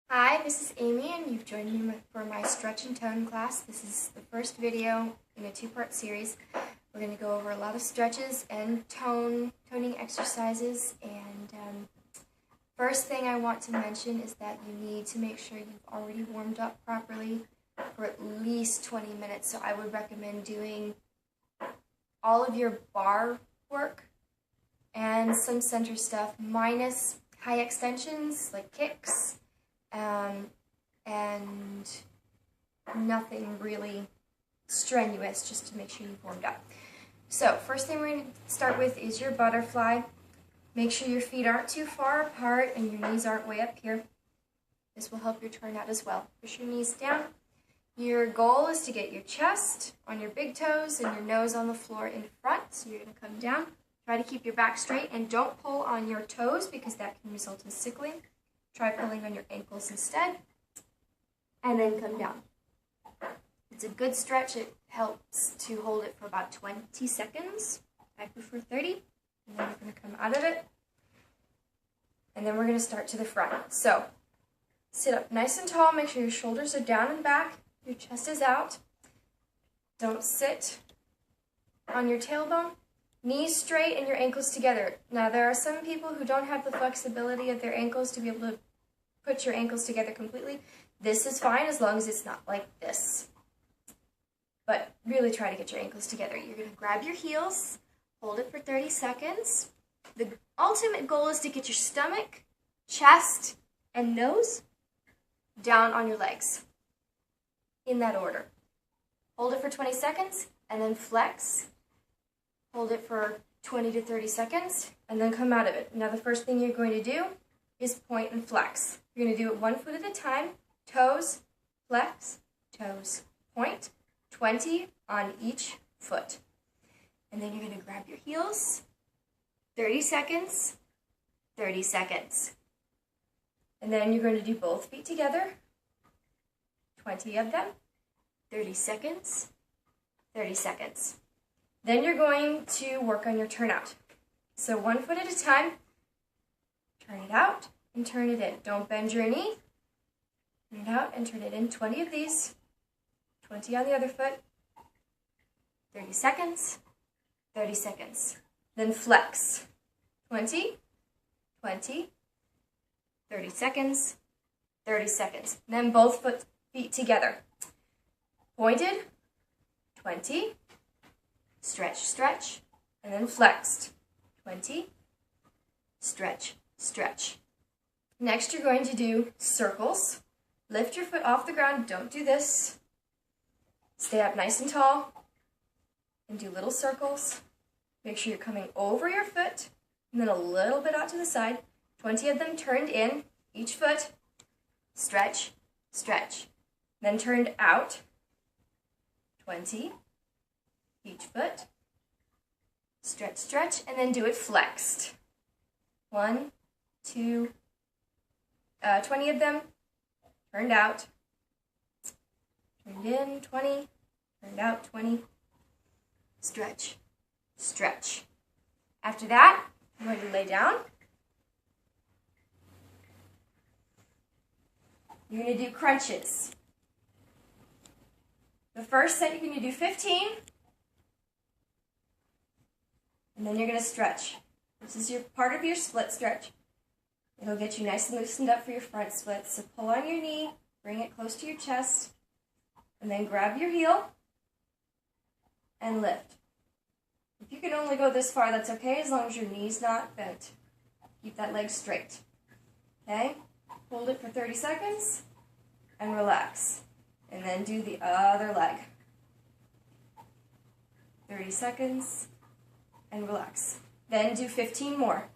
Hi, this is Amy, and you've joined me for my stretch and tone class. This is the first video in a two-part series. We're going to go over a lot of stretches and toning exercises. And first thing I want to mention is that you need to make sure you've already warmed up properly for at least 20 minutes. So I would recommend doing all of your bar work and some center stuff minus high extensions like kicks. And nothing really strenuous, just to make sure you've warmed up. So first thing we're going to start with is your butterfly. Make sure your feet aren't too far apart and your knees aren't way up here. This will help your turnout as well. Push your knees down. Your goal is to get your chest on your big toes and your nose on the floor in front. So you're going to come down. Try to keep your back straight and don't pull on your toes because that can result in sickling. Try pulling on your ankles instead, and then come down. It's a good stretch. It helps to hold it for about 20 seconds. I prefer 30, and then we're going to come out of it, and then we're going to start to the front. So, sit up nice and tall. Make sure your shoulders are down and back. Your chest is out. Don't sit on your tailbone. Knees straight and your ankles together. Now, there are some people who don't have the flexibility of their ankles to be able to put your ankles together completely. This is fine as long as it's not like this. But really try to get your ankles together. You're going to grab your heels, hold it for 30 seconds. The ultimate goal is to get your stomach, chest, and nose down on your legs. In that order. Hold it for 20 seconds and then flex. Hold it for 20 to 30 seconds and then come out of it. Now the first thing you're going to do is point and flex. You're going to do it 1 foot at a time. Toes, flex, toes, point. 20 on each foot. And then you're going to grab your heels. 30 seconds, 30 seconds. And then you're going to do both feet together. 20 of them. 30 seconds, 30 seconds. Then you're going to work on your turnout. So 1 foot at a time. Turn it out and turn it in. Don't bend your knee. Turn it out and turn it in. 20 of these. 20 on the other foot. 30 seconds. 30 seconds. Then flex. 20. 20. 30 seconds. 30 seconds. Then both feet together. Pointed. 20. Stretch, stretch. And then flexed. 20. Stretch, stretch. Next, you're going to do circles. Lift your foot off the ground. Don't do this. Stay up nice and tall. And do little circles. Make sure you're coming over your foot. And then a little bit out to the side. 20 of them turned in. Each foot. Stretch, stretch. Then turned out. 20. Each foot. Stretch, stretch. And then do it flexed. 1, 2, 20 of them, turned out, turned in, 20, turned out, 20, stretch, stretch. After that, you're going to lay down. You're going to do crunches. The first set, you're going to do 15, and then you're going to stretch. This is your part of your split stretch. It'll get you nice and loosened up for your front split. So pull on your knee, bring it close to your chest, and then grab your heel and lift. If you can only go this far, that's okay, as long as your knee's not bent. Keep that leg straight. Okay? Hold it for 30 seconds and relax. And then do the other leg. 30 seconds and relax. Then do 15 more.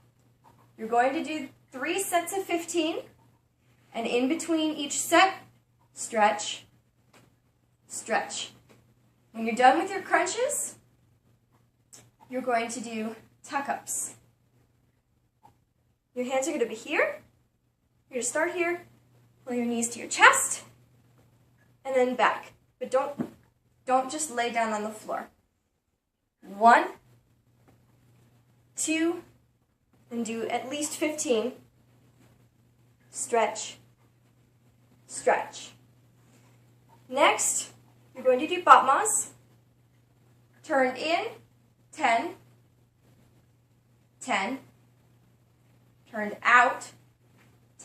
You're going to do 3 sets of 15, and in between each set, stretch, stretch. When you're done with your crunches, you're going to do tuck-ups. Your hands are going to be here. You're going to start here, pull your knees to your chest, and then back. But don't just lay down on the floor. 1, 2, and do at least 15. Stretch, stretch. Next, you're going to do Battements. Turned in, 10, 10. Turned out,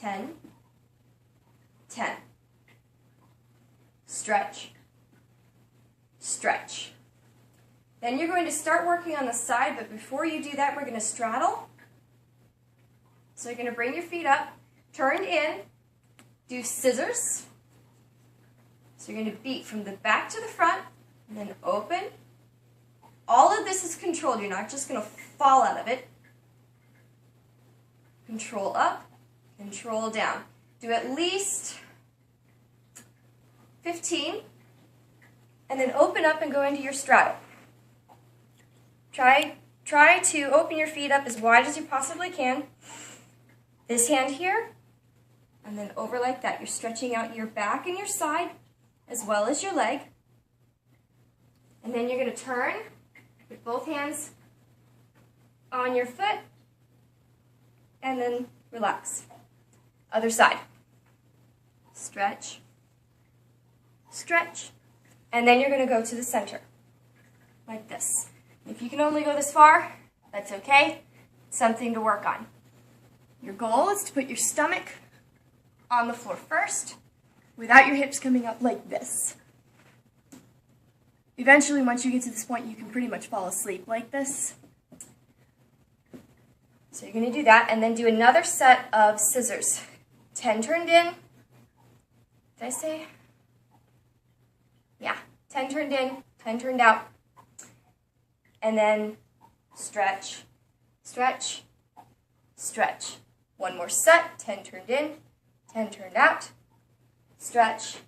10, 10. Stretch, stretch. Then you're going to start working on the side, but before you do that, we're going to straddle. So you're going to bring your feet up, turn in, do scissors. So you're going to beat from the back to the front, and then open. All of this is controlled. You're not just going to fall out of it. Control up, control down. Do at least 15, and then open up and go into your straddle. Try to open your feet up as wide as you possibly can. This hand here, and then over like that. You're stretching out your back and your side, as well as your leg. And then you're going to turn with both hands on your foot, and then relax. Other side. Stretch, stretch, and then you're going to go to the center, like this. If you can only go this far, that's okay. Something to work on. Your goal is to put your stomach on the floor first, without your hips coming up like this. Eventually, once you get to this point, you can pretty much fall asleep like this. So you're going to do that, and then do another set of scissors. 10 turned in. Did I say? Yeah, 10 turned in, 10 turned out. And then stretch, stretch, stretch. One more set, 10 turned in, 10 turned out. Stretch,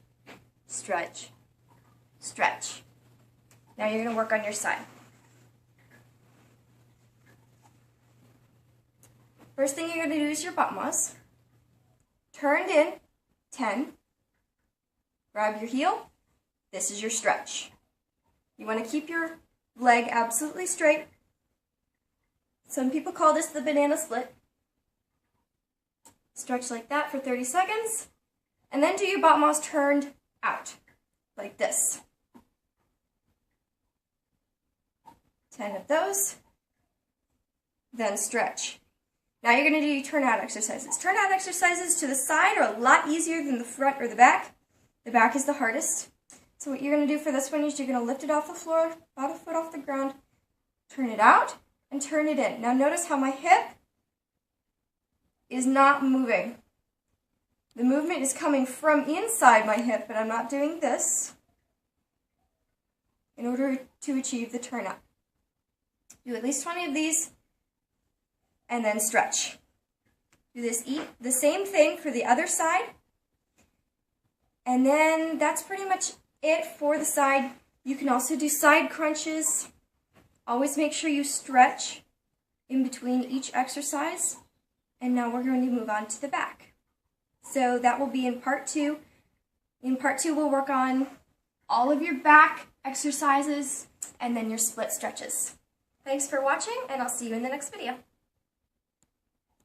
stretch, stretch. Now you're going to work on your side. First thing you're going to do is your Battements. Turned in, 10. Grab your heel. This is your stretch. You want to keep your leg absolutely straight. Some people call this the banana split. Stretch like that for 30 seconds. And then do your Battements turned out, like this. 10 of those. Then stretch. Now you're going to do your turn-out exercises. Turn-out exercises to the side are a lot easier than the front or the back. The back is the hardest. So what you're going to do for this one is you're going to lift it off the floor, about a foot off the ground, turn it out, and turn it in. Now notice how my hip is not moving. The movement is coming from inside my hip, but I'm not doing this in order to achieve the turn-out. Do at least 20 of these, and then stretch. Do the same thing for the other side. And then that's pretty much it for the side. You can also do side crunches. Always make sure you stretch in between each exercise. And now we're going to move on to the back. So that will be in part 2. In part 2, we'll work on all of your back exercises and then your split stretches. Thanks for watching, and I'll see you in the next video.